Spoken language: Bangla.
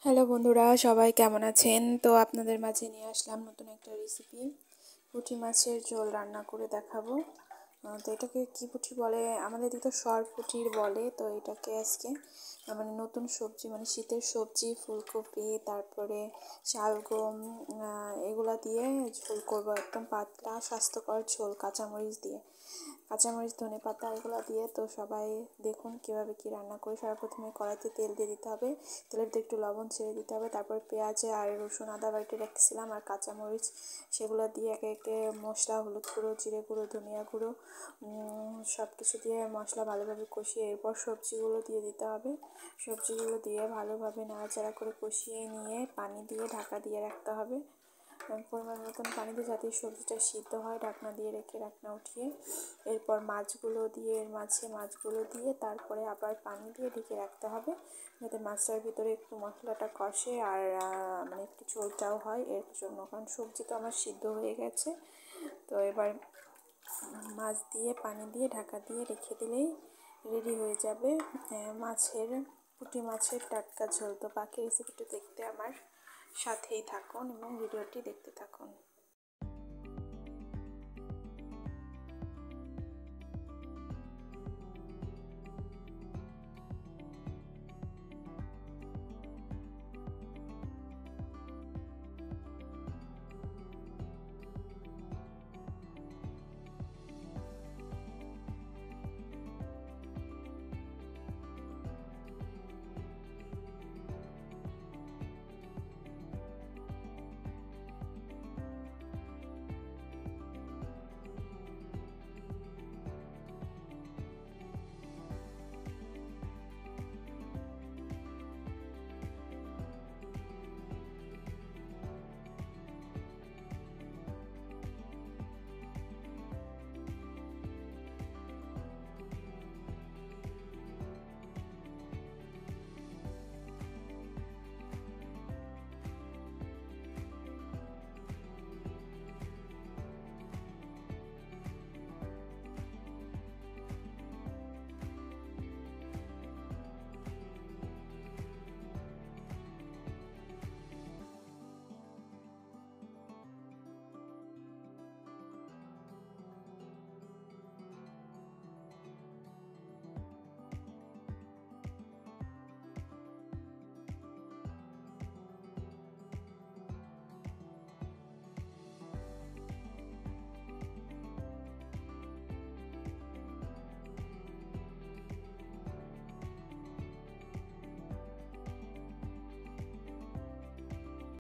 হ্যালো বন্ধুরা, সবাই কেমন আছেন? তো আপনাদের মাঝে নিয়ে আসলাম নতুন একটা রেসিপি। পুঁটি মাছের ঝোল রান্না করে দেখাবো। তো এটাকে কী পুঁটি বলে, আমাদের দিকে তো সরপুঁটির বলে। তো এটাকে আজকে মানে নতুন সবজি, মানে শীতের সবজি, ফুলকপি, তারপরে শালগম, এগুলা দিয়ে ঝোল করবো। একদম পাতলা স্বাস্থ্যকর ঝোল, কাঁচামরিচ ধনেপাতা এগুলো দিয়ে। তো সবাই দেখুন কীভাবে কী রান্না করি। সর্বপ্রথমে কড়াইতে তেল দিয়ে দিতে হবে, তেলের ভিতরে একটু লবণ ছেড়ে দিতে হবে, তারপর পেঁয়াজ আর রসুন আদা বাটি রাখছিলাম আর কাঁচামরিচ, সেগুলো দিয়ে একে একে মশলা, হলুদ গুঁড়ো, জিরে গুঁড়ো, ধনিয়া গুঁড়ো সব কিছু দিয়ে মশলা ভালোভাবে কষিয়ে এরপর সবজিগুলো দিয়ে দিতে হবে। সবজিগুলো দিয়ে ভালোভাবে নাড়াচাড়া করে কষিয়ে নিয়ে পানি দিয়ে ঢাকা দিয়ে রাখতে হবে। পরিমাণ মতন পানি দিয়ে যাতে সবজিটা সিদ্ধ হয়, ঢাকনা দিয়ে রেখে ঢাকনা উঠিয়ে এরপর মাছগুলো দিয়ে তারপরে আবার পানি দিয়ে ঢেকে রাখতে হবে, যাতে মাছটার ভিতরে একটু মশলাটা কষে আর মানে একটু ঝোলটাও হয় এর জন্য। কারণ সবজি তো আমার সিদ্ধ হয়ে গেছে। তো এবার মাছ দিয়ে পানি দিয়ে ঢাকা দিয়ে রেখে দিলেই রেডি হয়ে যাবে পুঁটি মাছের টাটকা ঝোল। তো বাকি রেসিপিটা দেখতে আমার সাথেই থাকুন এবং ভিডিওটি দেখতে থাকুন।